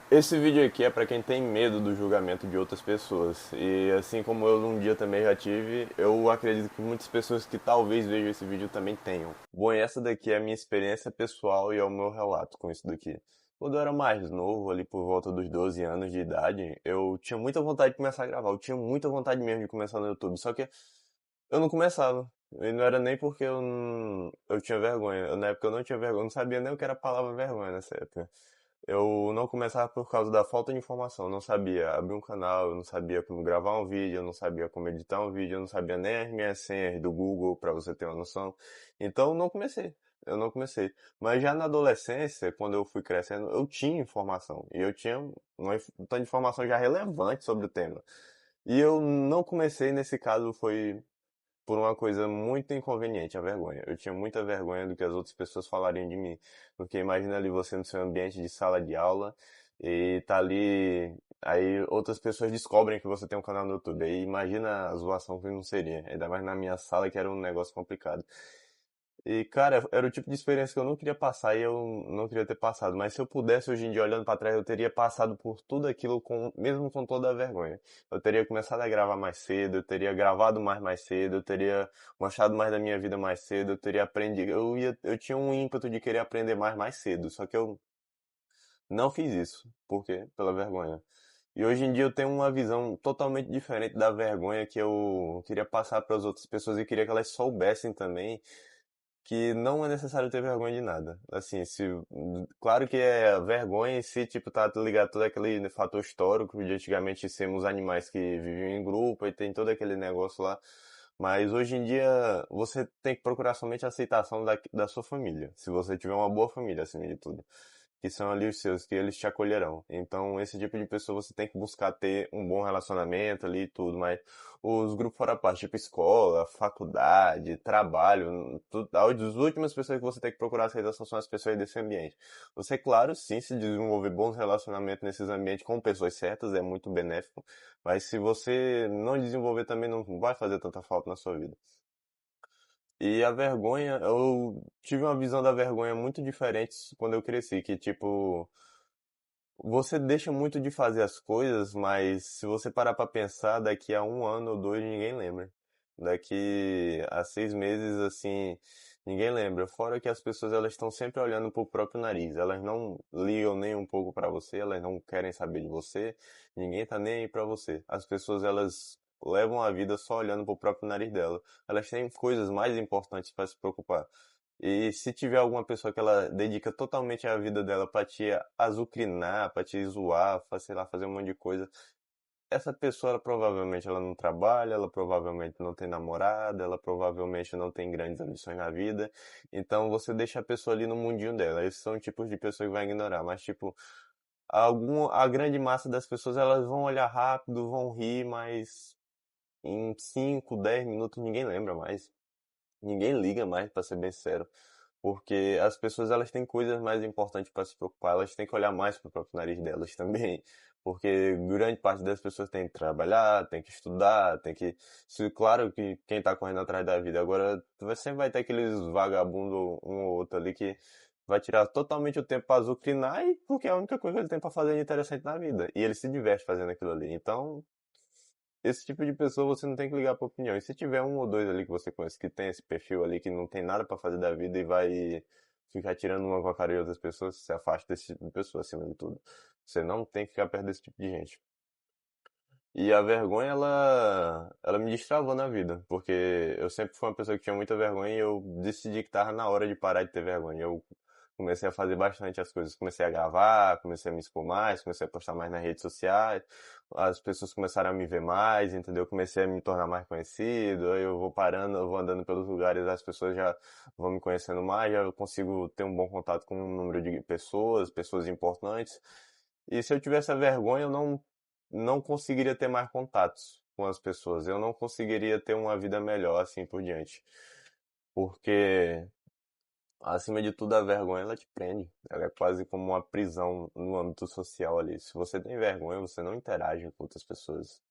Esse vídeo aqui é pra quem tem medo do julgamento de outras pessoas. E assim como eu um dia também já tive, eu acredito que muitas pessoas que talvez vejam esse vídeo também tenham. Bom, e essa daqui é a minha experiência pessoal e é o meu relato com isso daqui. Quando eu era mais novo, ali por volta dos 12 anos de idade, eu tinha muita vontade de começar a gravar. Eu tinha muita vontade mesmo de começar no YouTube, só que eu não começava. E não era nem porque eu tinha vergonha. Na época eu não tinha vergonha, eu não sabia nem o que era a palavra vergonha nessa época. Eu não começava por causa da falta de informação. Eu não sabia abrir um canal, eu não sabia como gravar um vídeo, eu não sabia como editar um vídeo, eu não sabia nem as minhas senhas do Google, pra você ter uma noção. Então eu não comecei. Eu não comecei. Mas já na adolescência, quando eu fui crescendo, eu tinha informação. E eu tinha um tanto de informação já relevante sobre o tema. E eu não comecei, nesse caso, foi por uma coisa muito inconveniente, a vergonha. Eu tinha muita vergonha do que as outras pessoas falariam de mim. Porque imagina ali você no seu ambiente de sala de aula e tá ali, aí outras pessoas descobrem que você tem um canal no YouTube. Aí imagina a zoação que não seria. Ainda mais na minha sala que era um negócio complicado. E, cara, era o tipo de experiência que eu não queria passar e eu não queria ter passado. Mas se eu pudesse, hoje em dia, olhando pra trás, eu teria passado por tudo aquilo mesmo com toda a vergonha. Eu teria começado a gravar mais cedo, eu teria gravado mais cedo, eu teria mostrado mais da minha vida mais cedo, eu teria aprendido. Eu tinha um ímpeto de querer aprender mais cedo. Só que eu não fiz isso. Por quê? Pela vergonha. E hoje em dia eu tenho uma visão totalmente diferente da vergonha que eu queria passar para as outras pessoas e queria que elas soubessem também que não é necessário ter vergonha de nada. Assim, se, claro que é vergonha em si, tipo, tá ligado todo aquele fator histórico de antigamente sermos animais que viviam em grupo e tem todo aquele negócio lá. Mas hoje em dia você tem que procurar somente a aceitação da sua família. Se você tiver uma boa família, acima de tudo. Que são ali os seus, que eles te acolherão. Então, esse tipo de pessoa você tem que buscar ter um bom relacionamento ali e tudo, mas os grupos fora parte, tipo escola, faculdade, trabalho, tudo, as últimas pessoas que você tem que procurar aceitação são as pessoas desse ambiente. Você, claro, sim, se desenvolver bons relacionamentos nesses ambientes com pessoas certas é muito benéfico, mas se você não desenvolver também não vai fazer tanta falta na sua vida. E a vergonha, eu tive uma visão da vergonha muito diferente quando eu cresci, que tipo, você deixa muito de fazer as coisas, mas se você parar pra pensar, daqui a um ano ou dois ninguém lembra. Daqui a 6 meses, assim, ninguém lembra. Fora que as pessoas elas estão sempre olhando pro próprio nariz. Elas não ligam nem um pouco pra você, elas não querem saber de você. Ninguém tá nem aí pra você. As pessoas elas levam a vida só olhando pro próprio nariz dela. Elas têm coisas mais importantes para se preocupar. E se tiver alguma pessoa que ela dedica totalmente a vida dela pra te azucrinar, pra te zoar, sei lá, fazer um monte de coisa, essa pessoa ela, provavelmente ela não trabalha, ela provavelmente não tem namorada, ela provavelmente não tem grandes ambições na vida. Então você deixa a pessoa ali no mundinho dela. Esses são tipos de pessoas que vai ignorar, mas tipo, a grande massa das pessoas elas vão olhar rápido, vão rir, mas em 5, 10 minutos ninguém lembra mais. Ninguém liga mais, pra ser bem sincero. Porque as pessoas elas têm coisas mais importantes para se preocupar, elas têm que olhar mais para o próprio nariz delas também. Porque grande parte das pessoas tem que trabalhar, tem que estudar, tem que. Claro que quem tá correndo atrás da vida. Agora, sempre vai ter aqueles vagabundos, um ou outro ali, que vai tirar totalmente o tempo para azucrinar e porque é a única coisa que ele tem para fazer de interessante na vida. E ele se diverte fazendo aquilo ali. Então, esse tipo de pessoa você não tem que ligar pra opinião. E se tiver um ou dois ali que você conhece que tem esse perfil ali que não tem nada pra fazer da vida e vai ficar tirando uma com a cara de outras pessoas, se afaste desse tipo de pessoa acima de tudo. Você não tem que ficar perto desse tipo de gente. E a vergonha, ela me destravou na vida, porque eu sempre fui uma pessoa que tinha muita vergonha e eu decidi que tava na hora de parar de ter vergonha. Eu comecei a fazer bastante as coisas. Comecei a gravar, comecei a me expor mais, comecei a postar mais nas redes sociais. As pessoas começaram a me ver mais, entendeu? Comecei a me tornar mais conhecido. Aí eu vou parando, eu vou andando pelos lugares, as pessoas já vão me conhecendo mais, já eu consigo ter um bom contato com um número de pessoas, pessoas importantes. E se eu tivesse a vergonha, eu não conseguiria ter mais contatos com as pessoas. Eu não conseguiria ter uma vida melhor assim por diante. Porque acima de tudo, a vergonha ela te prende. Ela é quase como uma prisão no âmbito social ali. Se você tem vergonha, você não interage com outras pessoas.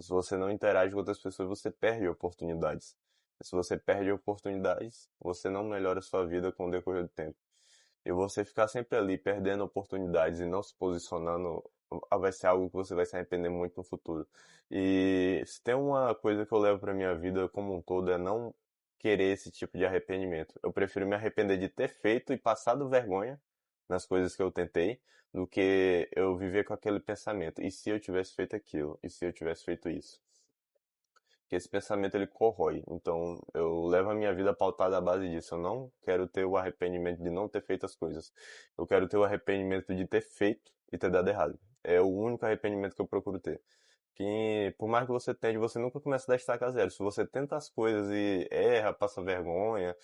Se você não interage com outras pessoas, você perde oportunidades. E se você perde oportunidades, você não melhora a sua vida com o decorrer do tempo. E você ficar sempre ali perdendo oportunidades e não se posicionando, vai ser algo que você vai se arrepender muito no futuro. E se tem uma coisa que eu levo pra minha vida como um todo é não querer esse tipo de arrependimento. Eu prefiro me arrepender de ter feito e passado vergonha nas coisas que eu tentei, do que eu viver com aquele pensamento. E se eu tivesse feito aquilo? E se eu tivesse feito isso? Que esse pensamento ele corrói. Então, eu levo a minha vida pautada à base disso. Eu não quero ter o arrependimento de não ter feito as coisas. Eu quero ter o arrependimento de ter feito e ter dado errado. É o único arrependimento que eu procuro ter. Que por mais que você tente, você nunca começa da estaca zero. Se você tenta as coisas e erra, passa vergonha,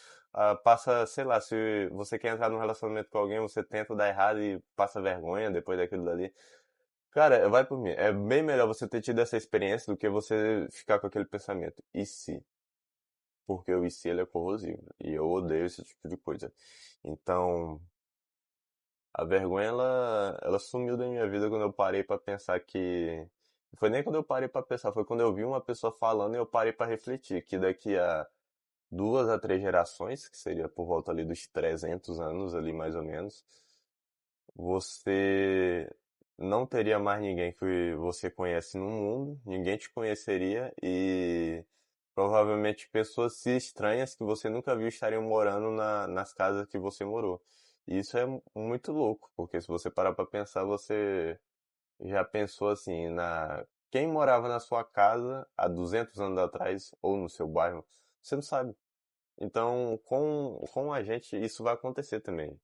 passa, sei lá, se você quer entrar num relacionamento com alguém, você tenta dar errado e passa vergonha depois daquilo dali. Cara, vai por mim. É bem melhor você ter tido essa experiência do que você ficar com aquele pensamento. E se? Porque o e se ele é corrosivo. E eu odeio esse tipo de coisa. Então, a vergonha ela sumiu da minha vida quando eu parei pra pensar que. Não foi nem quando eu parei pra pensar, foi quando eu vi uma pessoa falando e eu parei pra refletir que daqui a 2 a 3 gerações, que seria por volta ali dos 300 anos ali mais ou menos, você não teria mais ninguém que você conhece no mundo, ninguém te conheceria e provavelmente pessoas se estranhas que você nunca viu estariam morando nas casas que você morou. E isso é muito louco, porque se você parar para pensar, você já pensou assim na quem morava na sua casa há 200 anos atrás ou no seu bairro, você não sabe. Então, com a gente isso vai acontecer também.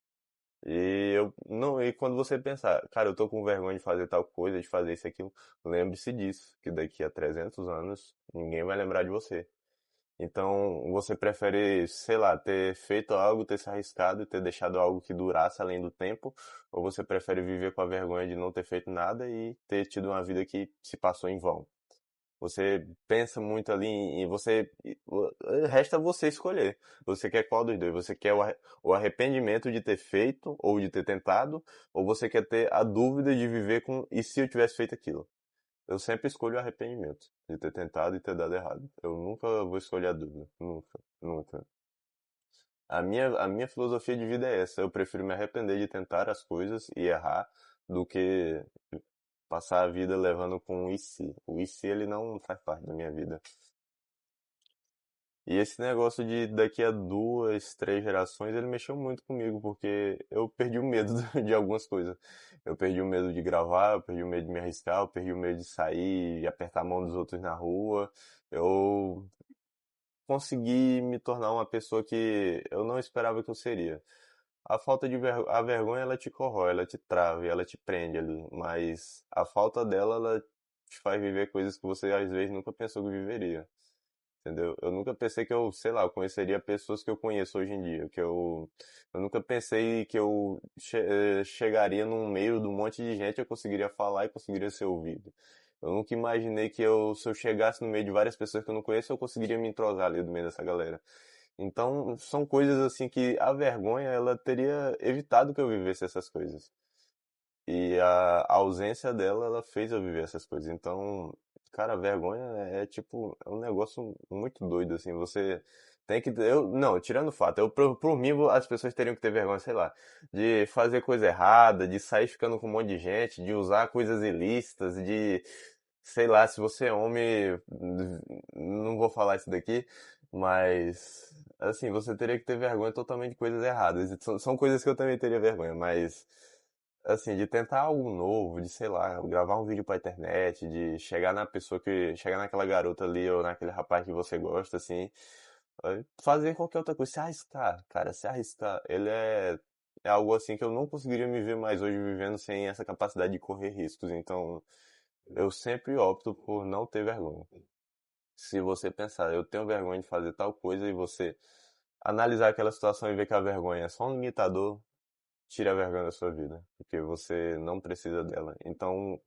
E eu não, e quando você pensar, cara, eu tô com vergonha de fazer tal coisa, de fazer isso e aquilo, lembre-se disso, que daqui a 300 anos ninguém vai lembrar de você. Então, você prefere, sei lá, ter feito algo, ter se arriscado e ter deixado algo que durasse além do tempo, ou você prefere viver com a vergonha de não ter feito nada e ter tido uma vida que se passou em vão? Você pensa muito ali e resta você escolher. Você quer qual dos dois? Você quer o arrependimento de ter feito ou de ter tentado, ou você quer ter a dúvida de viver com e se eu tivesse feito aquilo? Eu sempre escolho o arrependimento de ter tentado e ter dado errado. Eu nunca vou escolher a dúvida. Nunca, nunca. A minha filosofia de vida é essa. Eu prefiro me arrepender de tentar as coisas e errar do que passar a vida levando com o e se. O e se ele não faz parte da minha vida. E esse negócio de daqui a 2, 3 gerações, ele mexeu muito comigo, porque eu perdi o medo de algumas coisas. Eu perdi o medo de gravar, eu perdi o medo de me arriscar, eu perdi o medo de sair e apertar a mão dos outros na rua. Eu consegui me tornar uma pessoa que eu não esperava que eu seria. A vergonha, ela te corrói, ela te trava, e ela te prende ali, mas a falta dela, ela te faz viver coisas que você às vezes nunca pensou que viveria. Entendeu? Eu nunca pensei que eu, sei lá, eu conheceria pessoas que eu conheço hoje em dia, eu nunca pensei que eu chegaria num meio de um monte de gente, eu conseguiria falar e conseguiria ser ouvido. Eu nunca imaginei que se eu chegasse no meio de várias pessoas que eu não conheço, eu conseguiria me entrosar ali no meio dessa galera. Então, são coisas assim que a vergonha, ela teria evitado que eu vivesse essas coisas. E a ausência dela, ela fez eu viver essas coisas. Então, cara, a vergonha é tipo, é um negócio muito doido, assim. Você tem que. Não, tirando o fato, por mim, as pessoas teriam que ter vergonha, sei lá, de fazer coisa errada, de sair ficando com um monte de gente, de usar coisas ilícitas, de. Sei lá, se você é homem, não vou falar isso daqui, mas. Assim, você teria que ter vergonha totalmente de coisas erradas. E são coisas que eu também teria vergonha, mas assim, de tentar algo novo, de, sei lá, gravar um vídeo pra internet, de chegar na pessoa chegar naquela garota ali ou naquele rapaz que você gosta, assim, fazer qualquer outra coisa, se arriscar, cara, se arriscar, é algo assim que eu não conseguiria me ver mais hoje vivendo sem essa capacidade de correr riscos, então eu sempre opto por não ter vergonha. Se você pensar, eu tenho vergonha de fazer tal coisa e você analisar aquela situação e ver que a vergonha é só um limitador, tire a vergonha da sua vida, porque você não precisa dela. Então,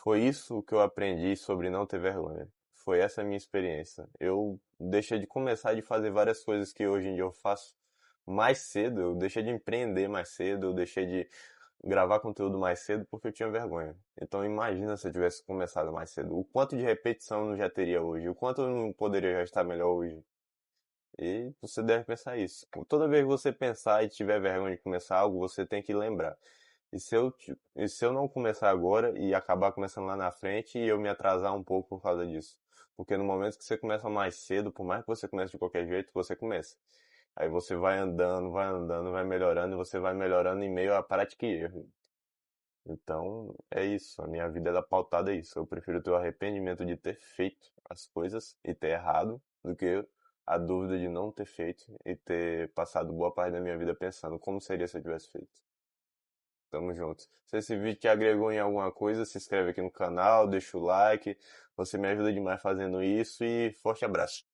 foi isso que eu aprendi sobre não ter vergonha. Foi essa a minha experiência. Eu deixei de começar de fazer várias coisas que hoje em dia eu faço mais cedo, eu deixei de empreender mais cedo, eu deixei de gravar conteúdo mais cedo porque eu tinha vergonha. Então imagina se eu tivesse começado mais cedo. O quanto de repetição eu não já teria hoje, o quanto eu não poderia já estar melhor hoje. E você deve pensar isso. Toda vez que você pensar e tiver vergonha de começar algo, você tem que lembrar. E se eu não começar agora e acabar começando lá na frente e eu me atrasar um pouco por causa disso? Porque no momento que você começa mais cedo, por mais que você comece de qualquer jeito, você começa. Aí você vai andando, vai melhorando e você vai melhorando em meio à prática e erro. Então, é isso. A minha vida é pautada a isso. Eu prefiro ter o arrependimento de ter feito as coisas e ter errado do que a dúvida de não ter feito e ter passado boa parte da minha vida pensando como seria se eu tivesse feito. Tamo junto. Se esse vídeo te agregou em alguma coisa, se inscreve aqui no canal, deixa o like. Você me ajuda demais fazendo isso e forte abraço.